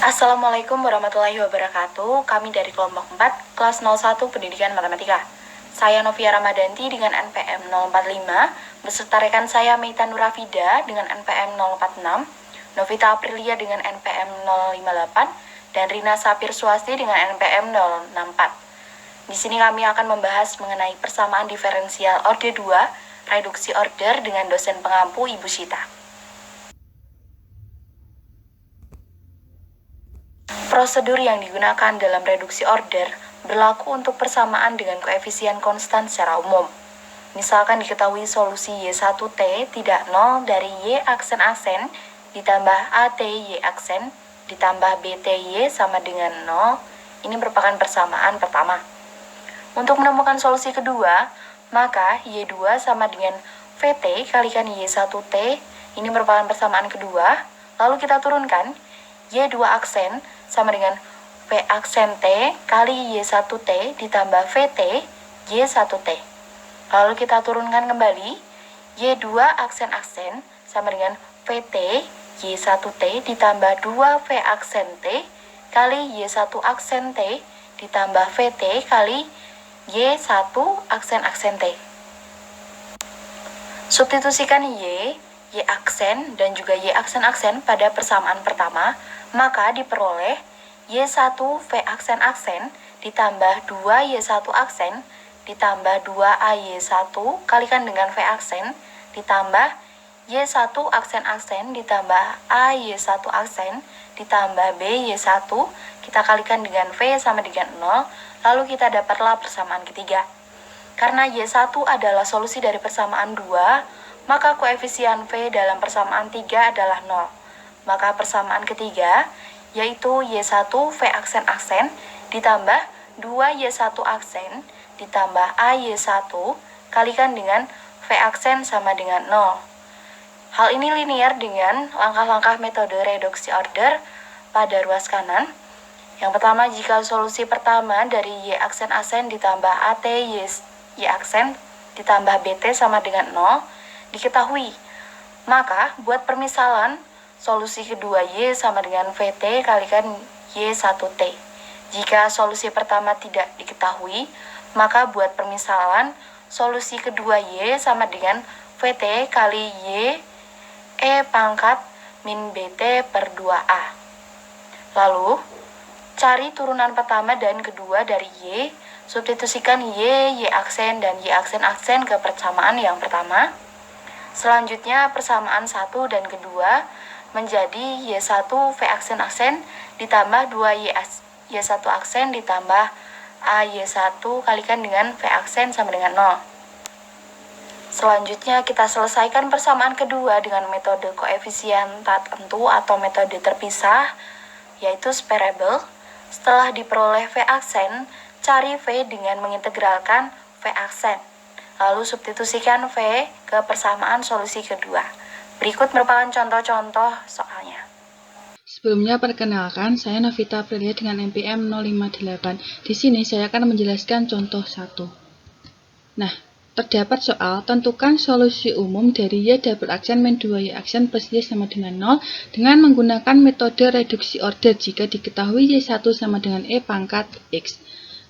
Assalamualaikum warahmatullahi wabarakatuh. Kami dari kelompok 4, kelas 01 Pendidikan Matematika. Saya Novia Ramadanti dengan NPM 045, beserta rekan saya Meita Nurafida dengan NPM 046, Novita Aprilia dengan NPM 058, dan Rina Sapir Swasti dengan NPM 064. Di sini kami akan membahas mengenai persamaan diferensial orde 2, reduksi order dengan dosen pengampu Ibu Sita. Prosedur yang digunakan dalam reduksi order berlaku untuk persamaan dengan koefisien konstan secara umum. Misalkan diketahui solusi Y1T tidak 0 dari Y aksen ditambah AT Y aksen ditambah BTY sama dengan 0. Ini merupakan persamaan pertama. Untuk menemukan solusi kedua, maka Y2 sama dengan VT kalikan Y1T. Ini merupakan persamaan kedua. Lalu kita turunkan Y2 aksen sama dengan V aksen T kali Y1T ditambah VT Y1T. Lalu kita turunkan kembali Y2 aksen sama dengan VT Y1T ditambah 2V aksen T kali Y1 aksen T ditambah VT kali Y1 aksen T. Substitusikan Y aksen dan juga Y aksen pada persamaan pertama, maka diperoleh Y1 V aksen ditambah 2 Y1 aksen ditambah 2AY1 kalikan dengan V aksen ditambah Y1 aksen ditambah AY1 aksen ditambah BY1 kita kalikan dengan V sama dengan 0, lalu kita dapatlah persamaan ketiga. Karena Y1 adalah solusi dari persamaan 2, maka koefisien V dalam persamaan 3 adalah 0. Maka persamaan ketiga yaitu Y1 V aksen ditambah 2Y1 aksen ditambah AY1 kalikan dengan V aksen sama dengan 0. Hal ini linear dengan langkah-langkah metode reduksi order pada ruas kanan. Yang pertama, jika solusi pertama dari Y aksen ditambah AT Y aksen ditambah BT sama dengan 0 diketahui, maka buat permisalan solusi kedua Y sama dengan VT kalikan Y1T. Jika solusi pertama tidak diketahui, maka buat permisalan solusi kedua Y sama dengan VT kali Y E pangkat min BT per 2A. Lalu, cari turunan pertama dan kedua dari Y, substitusikan Y aksen dan Y aksen ke persamaan yang pertama. Selanjutnya persamaan 1 dan kedua menjadi Y1 V aksen ditambah 2 Y1 aksen ditambah AY1 kalikan dengan V aksen sama dengan 0. Selanjutnya kita selesaikan persamaan kedua dengan metode koefisien tak tentu atau metode terpisah, yaitu separable. Setelah diperoleh V aksen, cari V dengan mengintegralkan V aksen. Lalu substitusikan V ke persamaan solusi kedua. Berikut merupakan contoh-contoh soalnya. Sebelumnya perkenalkan, saya Novita Aprilia dengan NPM 058. Di sini saya akan menjelaskan contoh 1. Nah, terdapat soal tentukan solusi umum dari Y double aksen min 2Y aksen plus Y sama dengan 0 dengan menggunakan metode reduksi order jika diketahui Y1 sama dengan E pangkat X.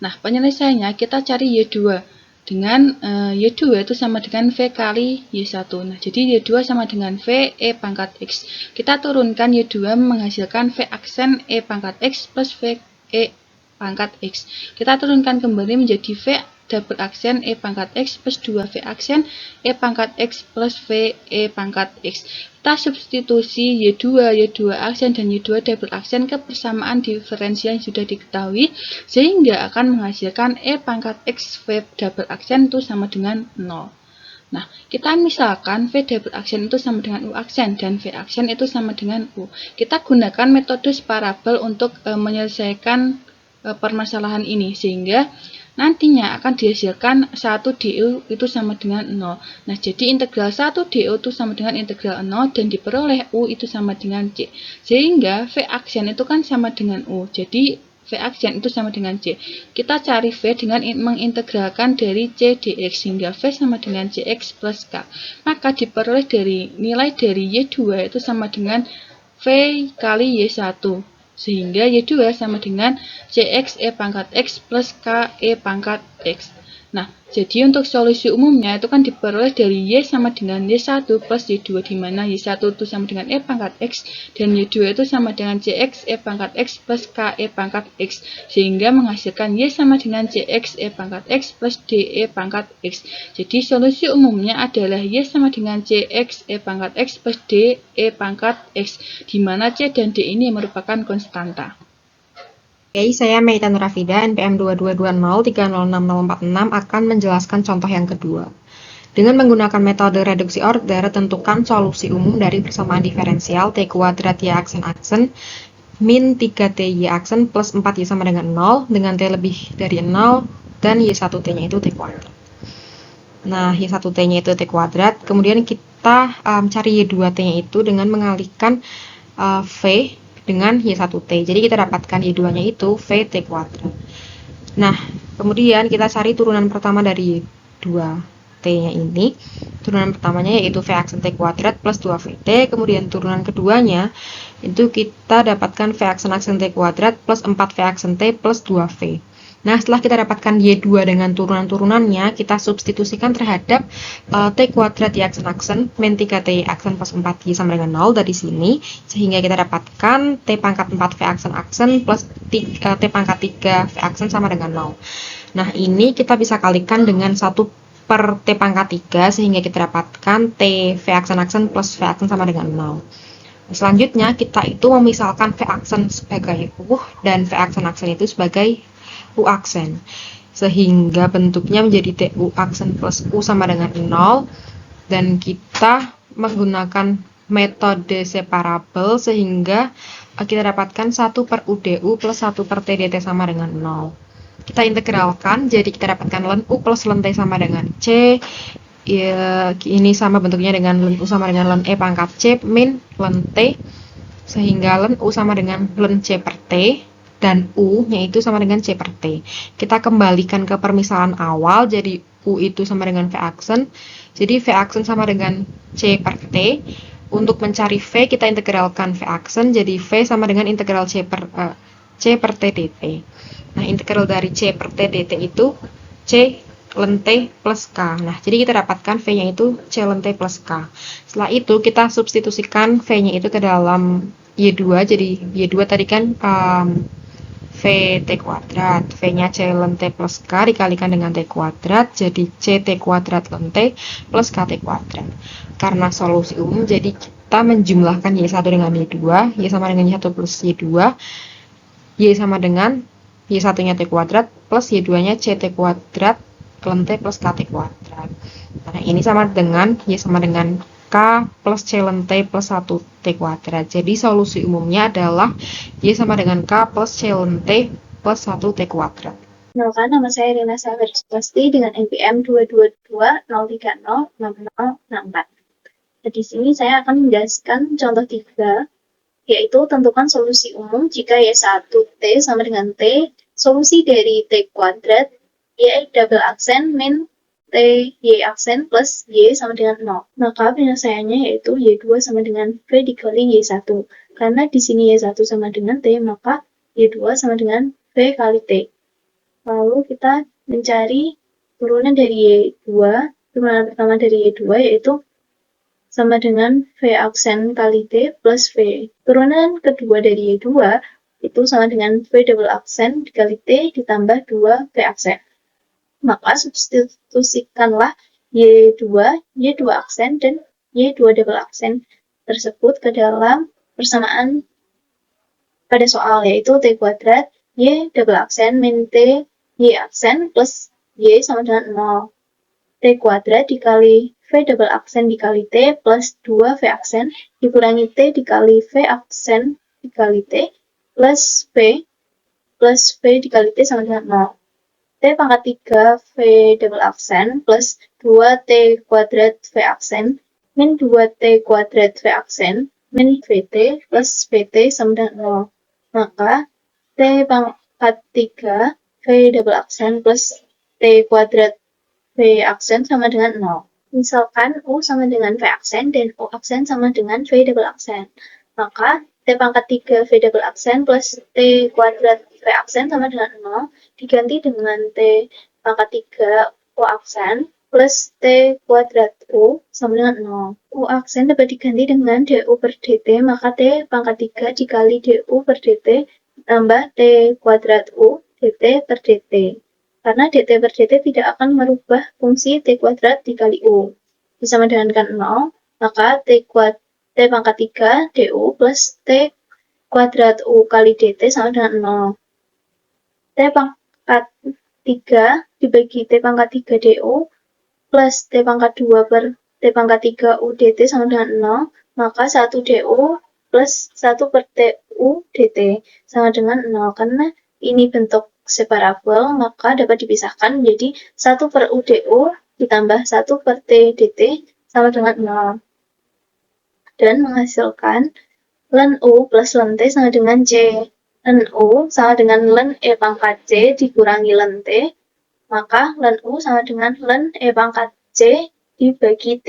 Nah, penyelesaiannya kita cari Y2. Dengan Y2 itu sama dengan V kali Y1. Nah, jadi Y2 sama dengan V E pangkat X. Kita turunkan Y2 menghasilkan V aksen E pangkat X plus V E pangkat X. Kita turunkan kembali menjadi V double aksen E pangkat X plus 2V aksen E pangkat X plus V E pangkat X. Kita substitusi Y2 aksen dan Y2 double aksen ke persamaan diferensial yang sudah diketahui, sehingga akan menghasilkan E pangkat X V double aksen itu sama dengan 0. Nah, kita misalkan V double aksen itu sama dengan U aksen dan V aksen itu sama dengan U. Kita gunakan metode separabel untuk menyelesaikan permasalahan ini, sehingga nantinya akan dihasilkan 1 DU itu sama dengan 0. Nah, jadi integral 1 DU itu sama dengan integral 0 dan diperoleh U itu sama dengan C. Sehingga V aksen itu kan sama dengan U. Jadi V aksen itu sama dengan C. Kita cari V dengan mengintegralkan dari C dx sehingga V sama dengan Cx plus K. Maka diperoleh dari nilai dari Y2 itu sama dengan V kali Y1. Sehingga Y2 sama dengan CX E pangkat X plus K E pangkat X. Nah, jadi untuk solusi umumnya itu kan diperoleh dari Y sama dengan Y1 plus Y2, di mana Y1 itu sama dengan E pangkat X, dan Y2 itu sama dengan CX E pangkat X plus K E pangkat X, sehingga menghasilkan Y sama dengan CX E pangkat X plus D E pangkat X. Jadi solusi umumnya adalah Y sama dengan CX E pangkat X plus D E pangkat X, di mana C dan D ini merupakan konstanta. Oke, saya Meita Nurafida, NPM 2220306046 akan menjelaskan contoh yang kedua. Dengan menggunakan metode reduksi order, tentukan solusi umum dari persamaan diferensial T kuadrat Y aksen min 3T Y aksen plus 4Y sama dengan 0, dengan T lebih dari 0, dan Y1T-nya itu T kuadrat. Nah, Y1T-nya itu T kuadrat, kemudian kita cari Y2T-nya itu dengan mengalihkan V dengan Y1T. Jadi kita dapatkan Y2-nya itu VT kuadrat. Nah, kemudian kita cari turunan pertama dari Y2T-nya ini. Turunan pertamanya yaitu V aksen T kuadrat plus 2VT. Kemudian turunan keduanya itu kita dapatkan V aksen T kuadrat plus 4V aksen T plus 2V. Nah, setelah kita dapatkan Y2 dengan turunan-turunannya, kita substitusikan terhadap T kuadrat Y aksen min 3T aksen plus 4Y sama dengan 0 dari sini, sehingga kita dapatkan T pangkat 4V aksen plus T pangkat 3V aksen sama dengan 0. Nah, ini kita bisa kalikan dengan 1 per T pangkat 3, sehingga kita dapatkan T V aksen plus V aksen sama dengan 0. Selanjutnya, kita itu memisalkan V aksen sebagai U dan V aksen itu sebagai U aksen, sehingga bentuknya menjadi TU aksen plus U sama dengan 0, dan kita menggunakan metode separabel sehingga kita dapatkan 1 per UDU plus 1 per TDT sama dengan 0. Kita integralkan, jadi kita dapatkan ln U plus ln T sama dengan C. Ya, ini sama bentuknya dengan ln U sama dengan ln E pangkat C min ln T, sehingga ln U sama dengan ln C per T, dan U-nya itu sama dengan C per T. Kita kembalikan ke permisalan awal, jadi U itu sama dengan V aksen. Jadi V aksen sama dengan C per T. Untuk mencari V, kita integralkan V aksen, jadi V sama dengan integral C per T dt. Nah, integral dari C per T dt itu C ln T plus K. Nah, jadi kita dapatkan V-nya itu C ln T plus K. Setelah itu, kita substitusikan V-nya itu ke dalam Y2. Jadi Y2 tadi kan VT kuadrat, V-nya C ln T plus K dikalikan dengan T kuadrat, jadi CT kuadrat ln T plus KT kuadrat. Karena solusi umum, jadi kita menjumlahkan Y1 dengan Y2, Y sama dengan Y1 plus Y2, Y sama dengan Y1-nya T kuadrat plus Y2-nya CT kuadrat ln T plus KT kuadrat. Nah, ini sama dengan Y sama dengan K plus C ln T plus 1 T kuadrat. Jadi solusi umumnya adalah Y sama dengan K plus C ln T plus 1 T kuadrat. Kenalkan, nama saya Rina Safir Sukasti dengan NPM 222-030-6064. Di sini saya akan menjelaskan contoh 3, yaitu tentukan solusi umum jika Y1T sama dengan T, solusi dari T kuadrat, Y double aksen min T Y aksen plus Y sama dengan 0. Maka penyelesaiannya yaitu Y2 sama dengan V dikali Y1. Karena di sini Y1 sama dengan T, maka Y2 sama dengan V kali T. Lalu kita mencari turunan dari Y2. Turunan pertama dari Y2 yaitu sama dengan V aksen kali T plus V. Turunan kedua dari Y2 itu sama dengan V double aksen dikali T ditambah 2 V aksen. Maka substitusikanlah Y2 aksen, dan Y2 double aksen tersebut ke dalam persamaan pada soal, yaitu T kuadrat Y double aksen min T Y aksen plus Y sama dengan 0. T kuadrat dikali V double aksen dikali T plus 2 V aksen dikurangi T dikali V aksen dikali T plus V dikali T sama dengan 0. T pangkat 3 V double aksen plus 2T kuadrat V aksen min 2T kuadrat V aksen min VT plus VT sama dengan 0. Maka T pangkat 3 V double aksen plus T kuadrat V aksen sama dengan 0. Misalkan U sama dengan V aksen dan U aksen sama dengan V double aksen. Maka T pangkat 3 V double aksen plus T kuadrat V aksen sama dengan 0, diganti dengan T pangkat 3 U aksen plus T kuadrat U sama dengan 0. U aksen dapat diganti dengan DU per DT, maka T pangkat 3 dikali DU per DT tambah T kuadrat U DT per DT. Karena DT per DT tidak akan merubah fungsi T kuadrat dikali U. Sama dengan 0, maka T pangkat 3 DU plus T kuadrat U kali DT sama dengan 0. T pangkat 3 dibagi T pangkat 3 DU plus T pangkat 2 per T pangkat 3 U DT sama dengan 0, maka 1 DU plus 1 per TU DT sama dengan 0. Karena ini bentuk separabel, maka dapat dipisahkan menjadi 1 per U DU ditambah 1 per T DT sama dengan 0. Dan menghasilkan ln U plus ln T sama dengan C. Ln U sama dengan ln E pangkat C dikurangi ln T, maka ln U sama dengan ln E pangkat C dibagi T.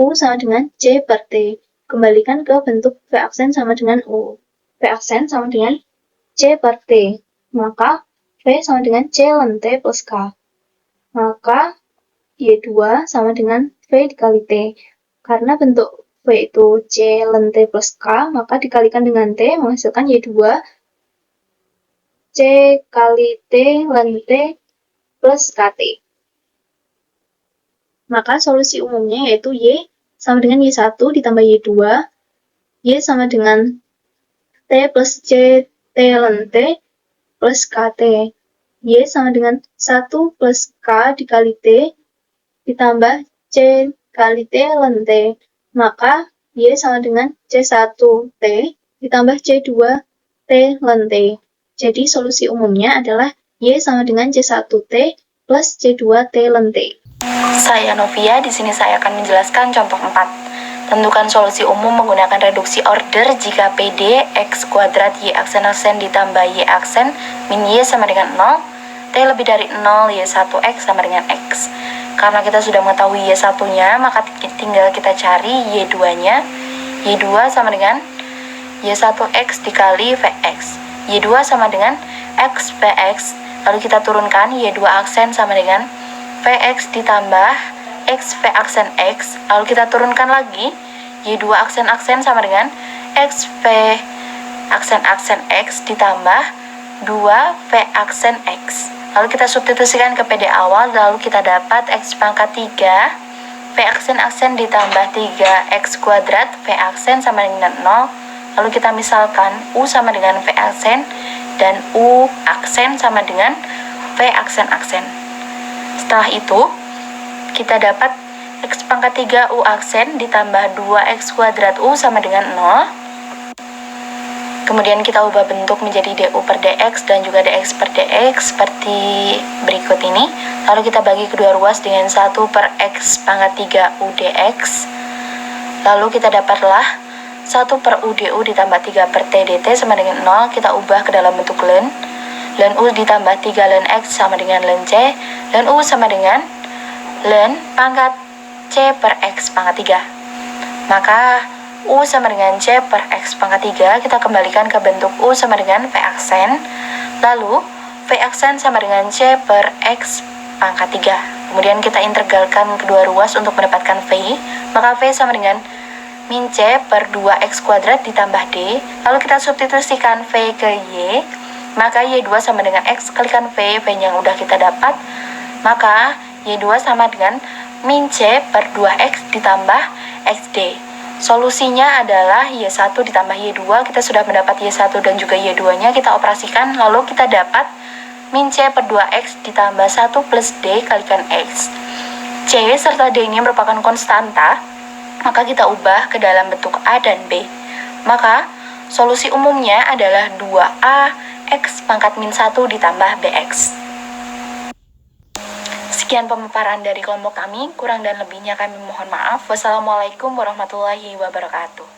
U sama dengan C per T. Kembalikan ke bentuk V aksen sama dengan U. V aksen sama dengan C per T. Maka V sama dengan C ln T plus K. Maka Y2 sama dengan V dikali T. Karena bentuk V itu C ln T plus K, maka dikalikan dengan T menghasilkan Y2 C kali T ln T plus KT. Maka solusi umumnya yaitu Y sama dengan Y1 ditambah Y2, Y sama dengan T plus C T ln T plus KT. Y sama dengan 1 plus K dikali T ditambah C kali T ln T. Maka Y sama dengan C1T ditambah C2T ln T. Jadi solusi umumnya adalah Y sama dengan C1T plus C2T ln T. Saya Novia, di sini saya akan menjelaskan contoh 4. Tentukan solusi umum menggunakan reduksi order jika PD X kuadrat Y aksen ditambah Y aksen min Y sama dengan 0, T lebih dari 0, Y1X sama dengan X. Karena kita sudah mengetahui Y1-nya, maka tinggal kita cari Y2-nya. Y2 sama dengan Y1X dikali Vx. Y2 sama dengan X Vx, lalu kita turunkan Y2 aksen sama dengan Vx ditambah X V aksen X, lalu kita turunkan lagi Y2 aksen sama dengan X V aksen X ditambah 2 V aksen X. Lalu kita substitusikan ke PD awal, lalu kita dapat X pangkat 3 V aksen ditambah 3X kuadrat V aksen sama dengan 0. Lalu kita misalkan U sama dengan V aksen dan U aksen sama dengan V aksen. Setelah itu, kita dapat X pangkat 3 U aksen ditambah 2X kuadrat U sama dengan 0. Kemudian kita ubah bentuk menjadi DU per DX dan juga DX per DX seperti berikut ini. Lalu kita bagi kedua ruas dengan 1 per X pangkat 3 U DX. Lalu kita dapatlah 1 per U DU ditambah 3 per T DT sama dengan 0. Kita ubah ke dalam bentuk ln. Ln U ditambah 3 ln X sama dengan ln C. Ln U sama dengan ln pangkat C per X pangkat 3. Maka U sama dengan C per X pangkat 3, kita kembalikan ke bentuk U sama dengan V aksen. Lalu V aksen sama dengan C per X pangkat 3. Kemudian kita integralkan kedua ruas untuk mendapatkan V. Maka V sama dengan min C per 2X kuadrat ditambah D. Lalu kita substitusikan V ke Y. Maka Y2 sama dengan X kalikan V, V-nya yang udah kita dapat. Maka Y2 sama dengan min C per 2X ditambah XD. Solusinya adalah Y1 ditambah Y2. Kita sudah mendapat Y1 dan juga Y2-nya. Kita operasikan, lalu kita dapat min C per 2X ditambah 1 plus D kalikan X. C serta D ini merupakan konstanta, maka kita ubah ke dalam bentuk A dan B. Maka solusi umumnya adalah 2A X pangkat min 1 ditambah BX. Sekian pemaparan dari kelompok kami, kurang dan lebihnya kami mohon maaf. Wassalamualaikum warahmatullahi wabarakatuh.